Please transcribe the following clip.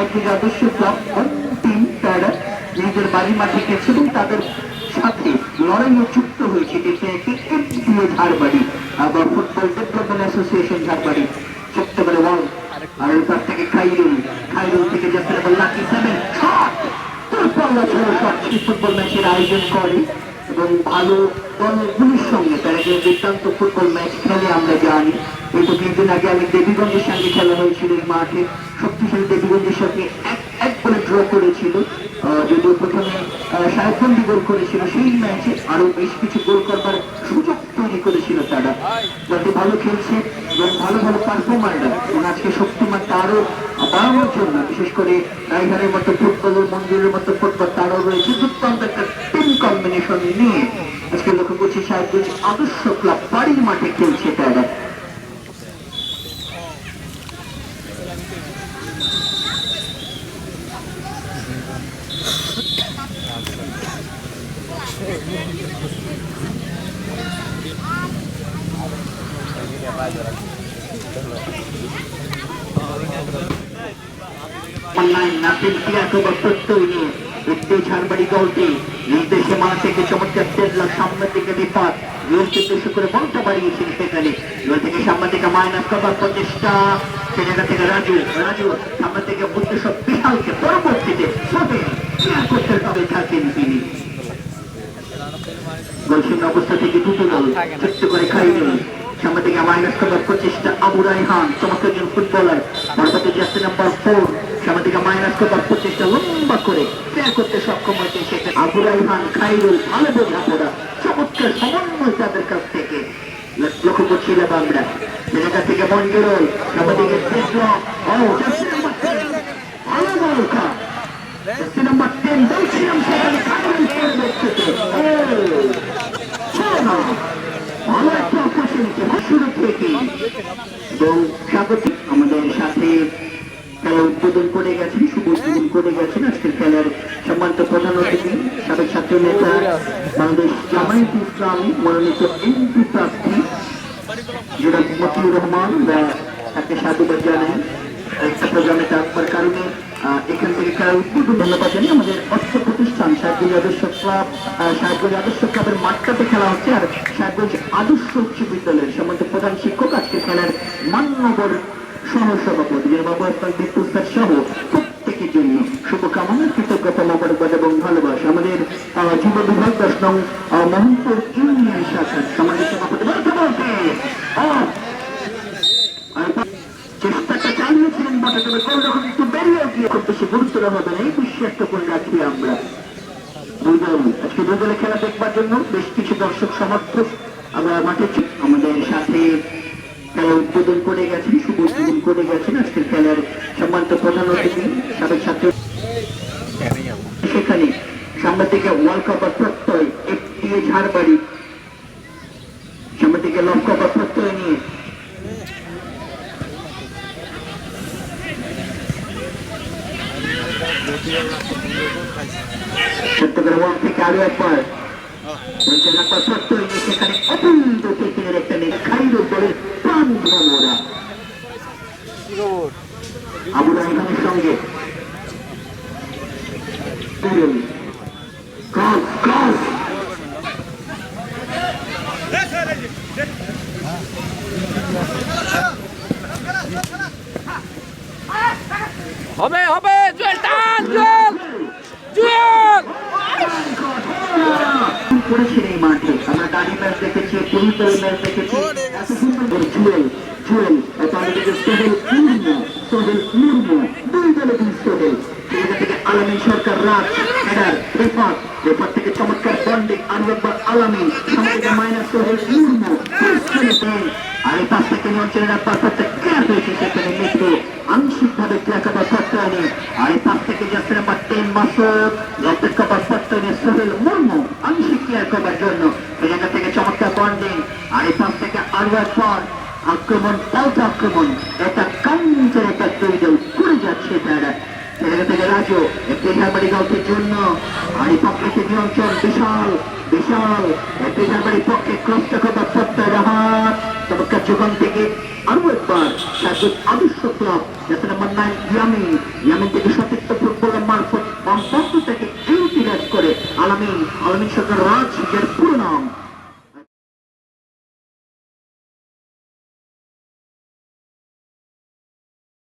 সাহিত্যিক আদর্শ club team তারা নিজের বাড়ি মাঠে গেছে এবং তাদের সাথে লড়াইয়ে যুক্ত হয়েছে যেটা একটি এফডিএ ঝাড়বাড়ি আবার ফুটবল ডেভেলপমেন্ট অ্যাসোসিয়েশন ঝাড়বাড়ি যুক্ত করে ওয়াল আর এরপর থেকে খাইরুল থেকে যাচ্ছে লাকি সেভেন শট ফুটবল ম্যাচের আয়োজন করে এবং ভালো দলগুলির সঙ্গে তারা যে দুর্দান্ত ফুটবল ম্যাচ খেলে আমরা জানি। এই তো কিছুদিন আগে আমি দেবীগঞ্জের সঙ্গে খেলা হয়েছিল এই মাঠে, শক্তিশালী দেবীগঞ্জের সঙ্গে এক বলে ড্র করেছিল, যদিও প্রথমে সাহেবগঞ্জি গোল করেছিল। সেই ম্যাচে আরো বেশ কিছু গোল করবার সুযোগ তৈরি করেছিল তারা, যাতে ভালো খেলছে এবং ভালো ভালো পারফর্মাররা এবং আজকে শক্তিমান তারও বাড়ানোর জন্য বিশেষ করে রাইভারের মতো ফুটবলের মন্দিরের মতো ফুটবল তারও রয়েছে দুর্দান্ত একটা টিম কম্বিনেশন নিয়ে আজকে লক্ষ্য করছি সাহেবগঞ্জ আদর্শ ক্লাব বাড়ির মাঠে খেলছে তারা। ঝাড়বাড়ি দলটি নির্দেশে মাঠ থেকে চমৎকার তেজলা সামনের দিকে বিপাত উদ্দেশ্য করে বলটা বাড়িয়েছেন সেখানে থেকে সামনের দিকে মাইনাস করবার প্রচেষ্টা, সে জায়গা থেকে রাজু সামনের থেকে উদ্দেশ্য বিশালকে পরবর্তীতে করতে হবে থাকেন তিনি। গোলশূন্য অবস্থা থেকে দুটো গোল ছোট্ট করে খাইরুল, সামনে থেকে মাইনাস করার প্রচেষ্টা আবু রায়হান চমৎকার একজন ফুটবলার, পরবর্তী জার্সি নাম্বার 4 সামনে থেকে মাইনাস করার প্রচেষ্টা লম্বা করে ক্লিয়ার করতে সক্ষম হয়েছে সেটা আবু রায়হান খাইরুল ভালো বোঝাপড়া চমৎকার সমন্বয় তাদের কাছ থেকে লক্ষ্য করছিলাম আমরা। জায়গা থেকে মঞ্জুরুল সামনে থেকে ভালো বল খা জার্সি নাম্বার 10 বলছিলাম সেখানে খাইরুল ভালো একটা অপরচুনিটি শুরু থেকে এবং স্বাগতিক আমাদের সাথে খেলা উদ্বোধন করে গেছেন, শুভ উদ্বোধন করে গেছেন আজকের খেলার সম্মানিত প্রধান অতিথি সাবেক ছাত্র নেতা বাংলাদেশ জামায়াতে ইসলামী মনোনীত এমপি প্রার্থী জনাব মতিউর রহমান, তাকে সাধুবাদ জানাই একটা প্রোগ্রামে থাকবার কারণে। এখান থেকে খেলার উদ্বোধন ধন্যবাদ জানিয়ে আমাদের অর্থ প্রতিষ্ঠান সাহেবগঞ্জ আদর্শ ক্লাব, সাহেবগঞ্জ আদর্শ ক্লাবের মাঠটাতে খেলা হচ্ছে আর সাহেবগঞ্জ আদর্শ উচ্চ বিদ্যালয়ের সম্বন্ধে প্রধান শিক্ষক আজকের খেলার মান্যবর সহসভাপতি বাবু আসমান বিদ্যুৎ সহ প্রত্যেকের জন্য শুভকামনা, কৃতজ্ঞতা, মোবারকবাদ এবং ভালোবাসা। আমাদের যুব বিভাগ 10 নং মোহনপুর ইউনিয়ন শাখার সমাজের সভাপতি চেষ্টাটা চালিয়েছিলেন বটে, তবে কোন রকম একটু বেরিয়ে গিয়ে খুব বেশি গুরুত্ব হবে না এই বিশ্বাসটা করে রাখি আমরা। দুই দল আজকে দুই দলে খেলা দেখবার জন্য বেশ কিছু দর্শক সমর্থক আমরা মাঠে আমাদের সাথে খেলা উদ্বোধন করে গেছেন, শুভ উদ্বোধন করে গেছেন আজকের খেলার সম্মানিত প্রধান অতিথি সাবেক ছাত্র। সেখানে সামনে থেকে ওয়ার্ল্ড কাপ প্রত্যয় এফডিএ ঝাড়বাড়ি সামনে থেকে লক কাপ প্রত্যয় নিয়ে চট্টগ্রাম ওয়ার্ল্ড থেকে আরো একবার প্রত্যয় নিয়ে সেখানে অপূর্ব টেকিংয়ের একটা নেই খাইরুল দলের প্রাণ ভ্রমরা আবু রায়হানের সঙ্গে হবে হবে জুয়েল টান জুয়েল করেছেন এই মাঠে আমরা দাঁড়ি ম্যাচ দেখেছি, পুরুষের ম্যাচ দেখেছি, এত সুন্দর করে জুয়েল সোহেল মুর্মু দুই দলে দুই সোহেল থেকে আলামিন সরকার রাজ হেডার রেফার থেকে চমৎকার বন্ডে আরো একবার আলামিন সামনে মাইনাস সোহেল মুর্মু আর এই পাশ থেকে নিয়ন্ত্রণে রাখবার ক্লিয়ার হয়েছে সেখানে মেট্রো আংশিকভাবে ক্লিয়ার কাবার প্রত্যয়নে আর এই পাশ থেকে যাচ্ছে নাম্বার 10 মাসুদ রপ্তের কাবার প্রত্যয়নে সোহেল মুর্মু আংশিক ক্লিয়ার করবার জন্য এই জায়গা থেকে চমৎকার বন্ডিং আর এই পাশ থেকে আরো একবার আক্রমণ পাল্টা আক্রমণ একটা কাউন্টার একটা তৈরি করে যাচ্ছে তারা জায়গা থেকে রাজু একটি ঝাড়বাড়ি দলটির জন্য আর এই পক্ষে নিয়ন্ত্রণ বিশাল বিশাল একটি ঝাড়বাড়ির পক্ষে ক্রসটা করবার প্রত্যয় হাত চমৎকার যোগান থেকে আরো একবার সাহেবগঞ্জ আদর্শ ক্লাব যাতে নাম্বার 9 ইয়ামি ইয়ামিন থেকে সতীর্থ ফুটবলার মারফত বামপক্ষ থেকে ইউটিলাইজ করে আলামিন সরকার রাজ